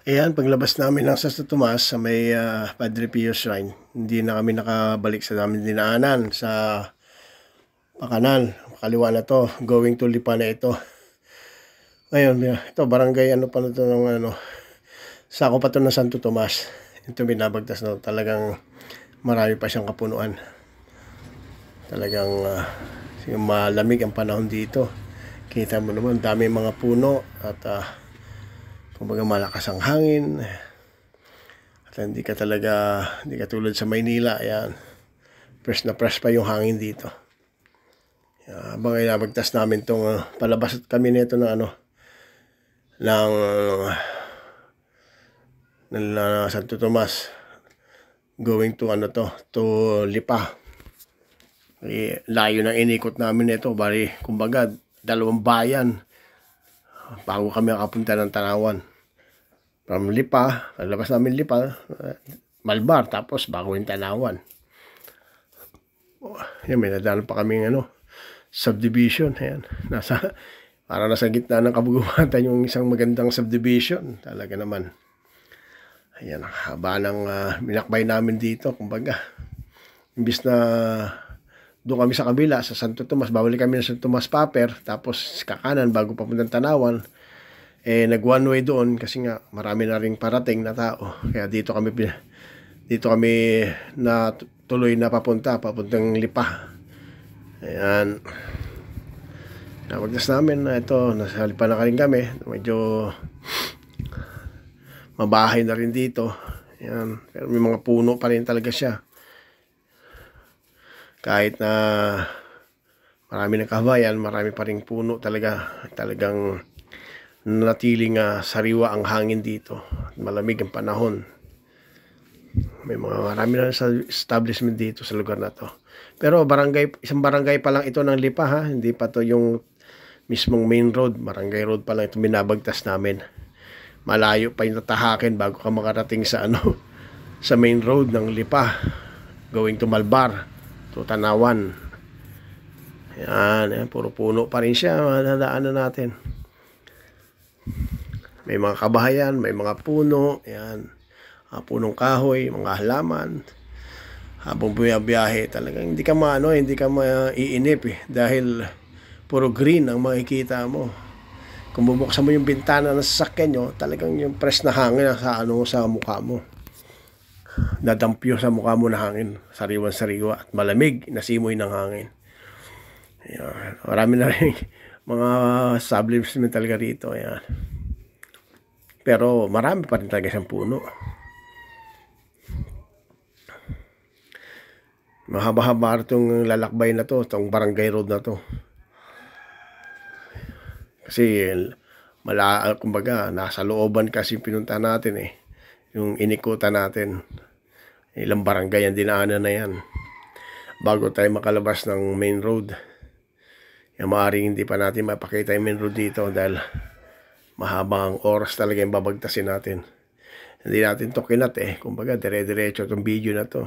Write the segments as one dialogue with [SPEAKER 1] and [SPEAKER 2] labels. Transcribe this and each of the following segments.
[SPEAKER 1] Ayan, paglabas namin ng Santo Tomas sa may Padre Pio Shrine, hindi na kami nakabalik sa namin dinaanan sa Pakanal. Kaliwa na to, going to Lipa na ito. Ngayon, ito barangay ano pa na to ng sako pa to ng Santo Tomas. Ito binabagtas na talagang marami pa siyang kapunuan. Talagang malamig ang panahon dito. Kita mo naman, dami mga puno at kumbaga malakas ang hangin. At hindi ka tulad sa Maynila. Ayan, fresh na fresh pa yung hangin dito. Habang inabagtas namin itong palabas kami nito ng Santo Tomas, going to to Lipa. Layo ng inikot namin nito, bali kumbaga 2 bayan bago kami nakapunta ng Tanawan. From Lipa, palabas namin Lipa, Malbar, tapos bago yung Tanawan. Yan, may nadaan pa kaming subdivision. Ayan, para nasa gitna ng kabugumatan yung isang magandang subdivision. Talaga naman. Ayan, haba ng binakbay namin dito. Kumbaga, imbis na doon kami sa kabila, sa Santo Tomas, babalik kami sa Santo Tomas Paper, tapos kakanan bago papuntang Tanawan. Nag one way doon kasi nga marami na ring parating na tao. Kaya dito kami na tuloy na papuntang Lipa. Ayan. Napagdas namin na ito, nasa Lipa na rin kami. Medyo mabahay na rin dito. Ayan. Pero may mga puno pa rin talaga siya. Kahit na marami ng kabayan, marami pa rin puno talagang natiling sariwa ang hangin dito. Malamig ang panahon. Marami na sa establishment dito sa lugar na to. Pero isang barangay pa lang ito ng Lipa, ha. Hindi pa to yung mismong main road. Barangay road pa lang ito binabagtas namin. Malayo pa yung tatahakin bago ka makarating sa sa main road ng Lipa, going to Malbar, to Tanawan. Ayan, puro puno pa rin siya. Nadaanan natin. May mga kabahayan, may mga puno. Ayan, punong kahoy, mga halaman. Habang bumiyabiyahe, talagang hindi ka maiinip dahil puro green ang makikita mo. Kung bubuksan mo yung bintana ng sasakyan nyo, talagang yung fresh na hangin sa mukha mo. Nadampyo sa mukha mo na hangin, sariwan-sariwa at malamig na simoy ng hangin. Ayan, marami na rin mga establishment talaga rito. Ayan. Pero marami pa rin talaga siyang puno. Mahaba-haba itong lalakbay na to, itong barangay road na to. Kasi kumbaga nasa looban kasi pinunta natin yung inikutan natin. Ilang barangay ang dinaanan na yan bago tayo makalabas ng main road. Maaaring hindi pa natin mapakita yung main road dito dahil mahabang oras talaga yung babagtasin natin. Hindi natin to kinat kumbaga dire-diretso itong video na to.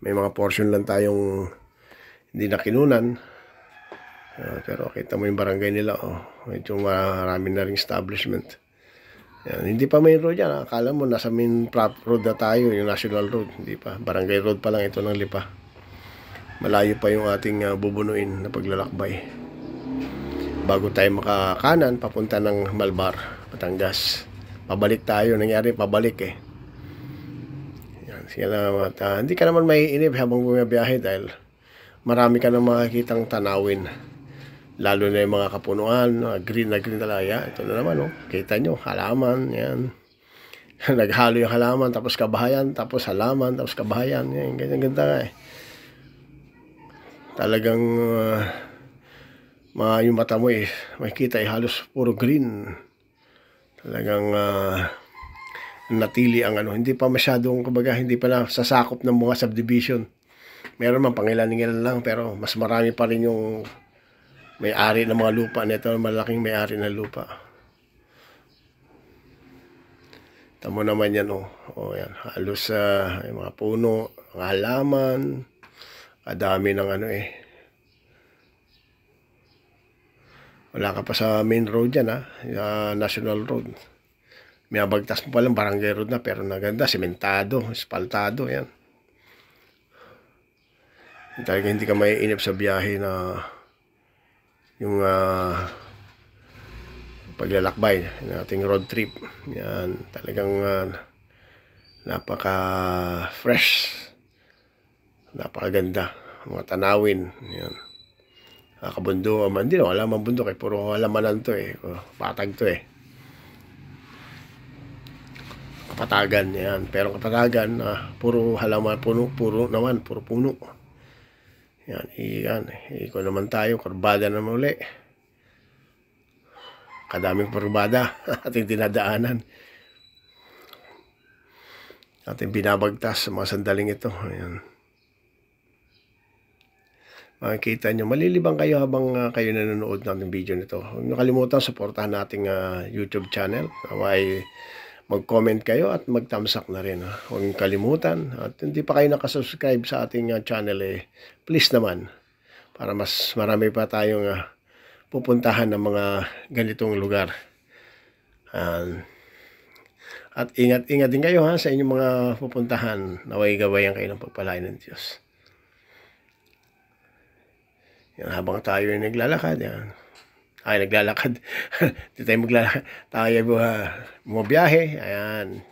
[SPEAKER 1] May mga portion lang tayong hindi nakinunan. Pero kita mo yung barangay nila, medyo marami na ring establishment. Yan, hindi pa main road yan. Akala mo nasa main road na tayo, yung national road. Hindi pa, barangay road pa lang ito ng Lipa. Malayo pa yung ating bubunuin na paglalakbay bago tayo makakanan papunta ng Malbar, Batangas. Pabalik tayo, nangyari pabalik Yan, hindi ka naman maiinip habang bumibiyahe dahil marami ka nang makikitang tanawin. Lalo na yung mga kapunuan, green na green talaga. Ito na naman, kita nyo, halaman, yan. Naghalo yung halaman, tapos kabahayan, tapos halaman, tapos kabahayan. Yan, ganyan-ganda nga Talagang, yung mata mo makikita halos puro green. Talagang, natili ang hindi pa masyadong, kumbaga, hindi pa na sasakop ng mga subdivision. Meron man pangilan-ngilan lang, pero mas marami pa rin yung may-ari ng mga lupa nito, malaking may-ari ng lupa. Tamo naman yan, yan. Halos yung mga puno, mga halaman, kadami ng Wala ka pa sa main road yan, national road. Minabagtas mo palang barangay road na, pero naganda, sementado, espaltado, yan. Talaga hindi ka maiinip sa biyahe na yung paglalakbay ng ating road trip. Yan, talagang napaka-fresh, napakaganda, mga tanawin. Yan. Kabundo, hindi na, wala mang bundok puro halamanan to patag to kapatagan yan, pero kapatagan puro halaman, puro naman, puro puno yan, iko naman tayo, kurbada naman uli, kadaming kurbada ating dinadaanan, ating binabagtas sa mga sandaling ito. Ayan. Makikita nyo, malilibang kayo habang kayo nanonood ng video nito. Huwag nyo kalimutan, supportahan nating YouTube channel. Naway mag-comment kayo at mag-thumbs up na rin. Huwag nyo kalimutan. At hindi pa kayo nakasubscribe sa ating channel, please naman. Para mas marami pa tayong pupuntahan ng mga ganitong lugar. At ingat-ingat din kayo sa inyong mga pupuntahan. Naway gabayan kayo ng pagpalain ng Diyos. Yan, habang tayo ay naglalakad, yan. Ay, naglalakad. Hindi tayo maglalakad. Tayo bumabiyahe. Ayan.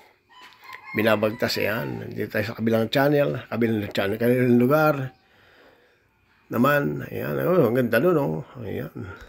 [SPEAKER 1] Binabagtas, ayan. Dito tayo sa kabilang channel. Kabilang lugar. Naman, ayan. Oh, ang ganda nun, oh. Ayan.